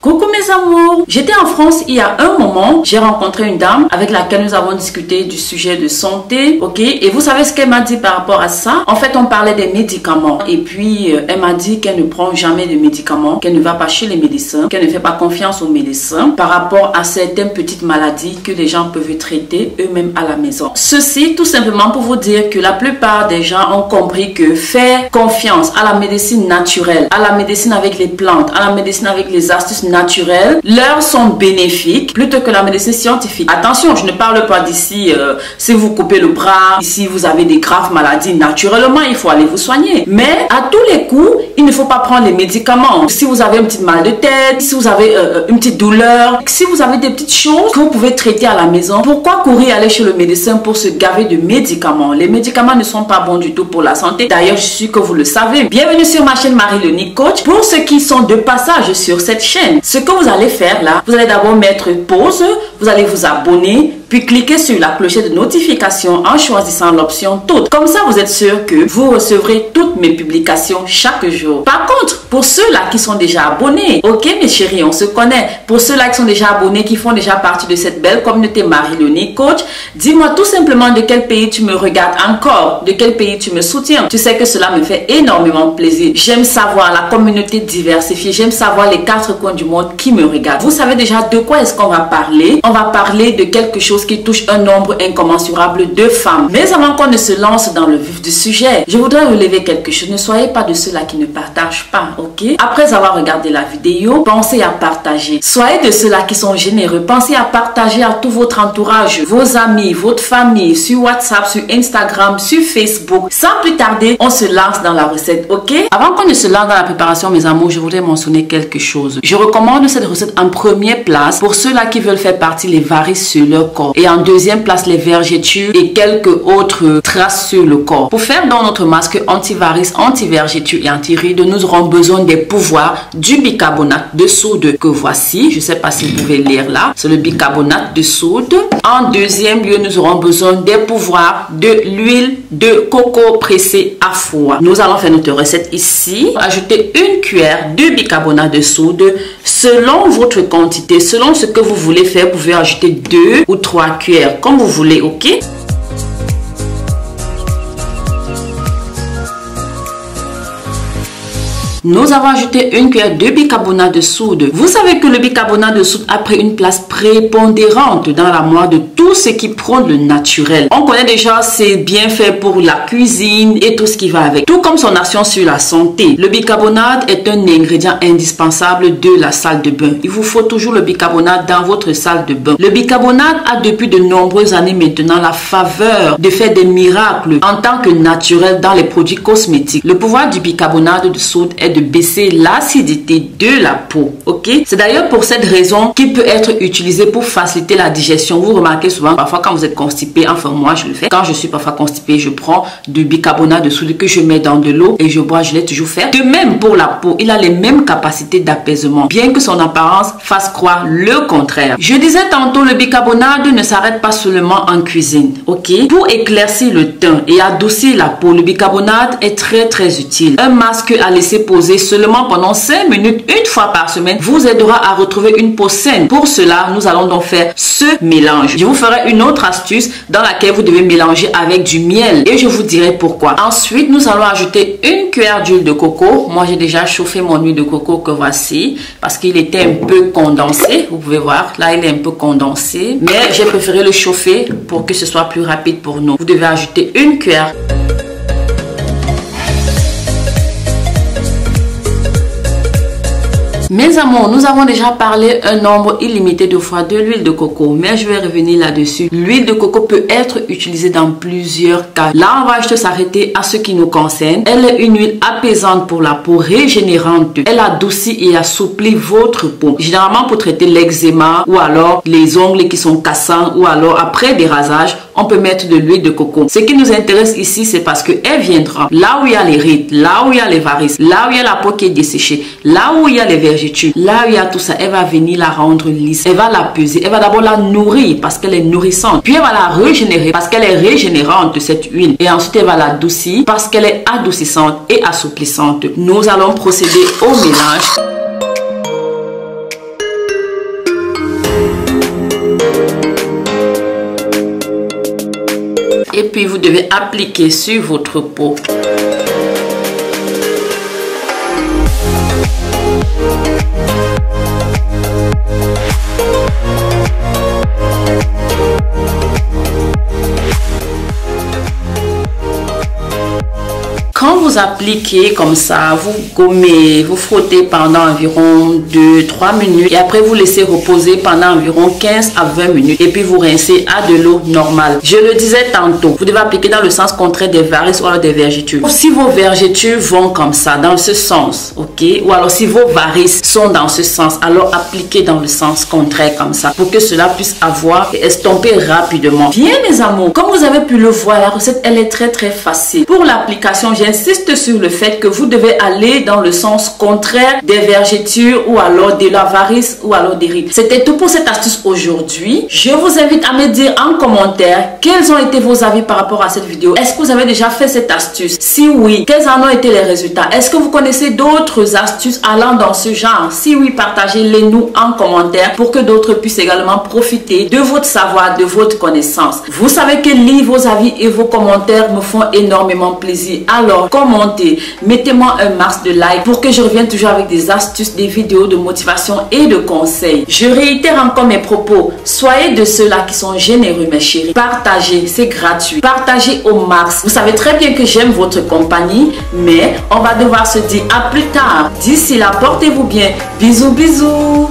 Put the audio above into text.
Coucou mes amours, j'étais en France il y a un moment, j'ai rencontré une dame avec laquelle nous avons discuté du sujet de santé, ok, et vous savez ce qu'elle m'a dit par rapport à ça? En fait, on parlait des médicaments et puis elle m'a dit qu'elle ne prend jamais de médicaments, qu'elle ne va pas chez les médecins, qu'elle ne fait pas confiance aux médecins par rapport à certaines petites maladies que les gens peuvent traiter eux-mêmes à la maison. Ceci tout simplement pour vous dire que la plupart des gens ont compris que faire confiance à la médecine naturelle, à la médecine avec les plantes, à la médecine avec les astuces naturelles, leur sont bénéfiques plutôt que la médecine scientifique. Attention, je ne parle pas d'ici si vous coupez le bras, si vous avez des graves maladies, naturellement il faut aller vous soigner. Mais à tous les coups, il ne faut pas prendre les médicaments. Si vous avez un petit mal de tête, si vous avez une petite douleur, si vous avez des petites choses que vous pouvez traiter à la maison, pourquoi courir aller chez le médecin pour se gaver de médicaments? Les médicaments ne sont pas bons du tout pour la santé. D'ailleurs, je suis sûre que vous le savez. Bienvenue sur ma chaîne Marie-Léonie Coach. Pour ceux qui sont de passage sur cette chaîne, ce que vous allez faire là, vous allez d'abord mettre pause, vous allez vous abonner, puis cliquez sur la clochette de notification en choisissant l'option toutes. Comme ça, vous êtes sûr que vous recevrez toutes mes publications chaque jour. Par contre, pour ceux-là qui sont déjà abonnés, ok mes chéris, on se connaît. Pour ceux-là qui sont déjà abonnés, qui font déjà partie de cette belle communauté Marie-Léonie Coach, dis-moi tout simplement de quel pays tu me regardes encore, de quel pays tu me soutiens. Tu sais que cela me fait énormément plaisir. J'aime savoir la communauté diversifiée, j'aime savoir les 4 coins du monde qui me regardent. Vous savez déjà de quoi est-ce qu'on va parler? On va parler de quelque chose qui touche un nombre incommensurable de femmes. Mais avant qu'on ne se lance dans le vif du sujet, je voudrais relever quelque chose. Ne soyez pas de ceux-là qui ne partagent pas, ok? Après avoir regardé la vidéo, pensez à partager. Soyez de ceux-là qui sont généreux. Pensez à partager à tout votre entourage, vos amis, votre famille, sur WhatsApp, sur Instagram, sur Facebook. Sans plus tarder, on se lance dans la recette, ok? Avant qu'on ne se lance dans la préparation, mes amours, je voudrais mentionner quelque chose. Je recommande cette recette en première place pour ceux-là qui veulent faire partie les varices sur leur corps. Et en deuxième place, les vergetures et quelques autres traces sur le corps. Pour faire dans notre masque anti-varices, anti-vergetures et anti-rides, nous aurons besoin des pouvoirs du bicarbonate de soude que voici. Je ne sais pas si vous pouvez lire là. C'est le bicarbonate de soude. En deuxième lieu, nous aurons besoin des pouvoirs de l'huile de coco pressée à froid. Nous allons faire notre recette ici. Ajouter une cuillère de bicarbonate de soude selon votre quantité, selon ce que vous voulez faire. Vous pouvez ajouter 2 ou 3 cuillères comme vous voulez, ok? Nous avons ajouté une cuillère de bicarbonate de soude. Vous savez que le bicarbonate de soude a pris une place prépondérante dans la moelle de tout ce qui prône le naturel. On connaît déjà ses bienfaits pour la cuisine et tout ce qui va avec, tout comme son action sur la santé. Le bicarbonate est un ingrédient indispensable de la salle de bain. Il vous faut toujours le bicarbonate dans votre salle de bain. Le bicarbonate a depuis de nombreuses années maintenant la faveur de faire des miracles en tant que naturel dans les produits cosmétiques. Le pouvoir du bicarbonate de soude est de baisser l'acidité de la peau, ok? C'est d'ailleurs pour cette raison qu'il peut être utilisé pour faciliter la digestion. Vous remarquez souvent, parfois quand vous êtes constipé, enfin moi je le fais, quand je suis parfois constipé, je prends du bicarbonate de soude que je mets dans de l'eau et je bois, je l'ai toujours fait. De même pour la peau, il a les mêmes capacités d'apaisement, bien que son apparence fasse croire le contraire. Je disais tantôt, le bicarbonate ne s'arrête pas seulement en cuisine, ok? Pour éclaircir le teint et adoucir la peau, le bicarbonate est très utile. Un masque à laisser poser seulement pendant 5 minutes une fois par semaine vous aidera à retrouver une peau saine. Pour cela, nous allons donc faire ce mélange. Je vous ferai une autre astuce dans laquelle vous devez mélanger avec du miel et je vous dirai pourquoi. Ensuite, nous allons ajouter une cuillère d'huile de coco. Moi, j'ai déjà chauffé mon huile de coco que voici parce qu'il était un peu condensé. Vous pouvez voir, là, il est un peu condensé. Mais j'ai préféré le chauffer pour que ce soit plus rapide pour nous. Vous devez ajouter une cuillère. Mes amours, nous avons déjà parlé un nombre illimité de fois de l'huile de coco, mais je vais revenir là-dessus. L'huile de coco peut être utilisée dans plusieurs cas. Là, on va juste s'arrêter à ce qui nous concerne. Elle est une huile apaisante pour la peau, régénérante. Elle adoucit et assouplit votre peau. Généralement pour traiter l'eczéma ou alors les ongles qui sont cassants ou alors après des rasages, on peut mettre de l'huile de coco. Ce qui nous intéresse ici, c'est parce qu'elle viendra là où il y a les rides, là où il y a les varices, là où il y a la peau qui est desséchée, là où il y a les vergetures, là où il y a tout ça, elle va venir la rendre lisse. Elle va la peser. Elle va d'abord la nourrir parce qu'elle est nourrissante. Puis elle va la régénérer parce qu'elle est régénérante, cette huile. Et ensuite, elle va l'adoucir parce qu'elle est adoucissante et assouplissante. Nous allons procéder au mélange. puis vous devez appliquer sur votre peau. Quand vous appliquez comme ça, vous gommez, vous frottez pendant environ 2-3 minutes et après vous laissez reposer pendant environ 15 à 20 minutes et puis vous rincez à de l'eau normale. Je le disais tantôt, vous devez appliquer dans le sens contraire des varices ou alors des vergetures. Si vos vergetures vont comme ça, dans ce sens, ok, ou alors si vos varices sont dans ce sens, alors appliquez dans le sens contraire comme ça pour que cela puisse avoir et estomper rapidement. Bien mes amours, comme vous avez pu le voir, la recette elle est très facile. Pour l'application, j'insiste sur le fait que vous devez aller dans le sens contraire des vergetures ou alors de la varice ou alors des rides. C'était tout pour cette astuce aujourd'hui. Je vous invite à me dire en commentaire quels ont été vos avis par rapport à cette vidéo. Est-ce que vous avez déjà fait cette astuce? Si oui, quels en ont été les résultats? Est-ce que vous connaissez d'autres astuces allant dans ce genre? Si oui, partagez-les nous en commentaire pour que d'autres puissent également profiter de votre savoir, de votre connaissance. Vous savez que lire vos avis et vos commentaires me font énormément plaisir. Alors, commentez, mettez-moi un max de like pour que je revienne toujours avec des astuces, des vidéos de motivation et de conseils. Je réitère encore mes propos. Soyez de ceux-là qui sont généreux, mes chéris. Partagez, c'est gratuit. Partagez au max. Vous savez très bien que j'aime votre compagnie, mais on va devoir se dire à plus tard. D'ici là, portez-vous bien. Bisous, bisous.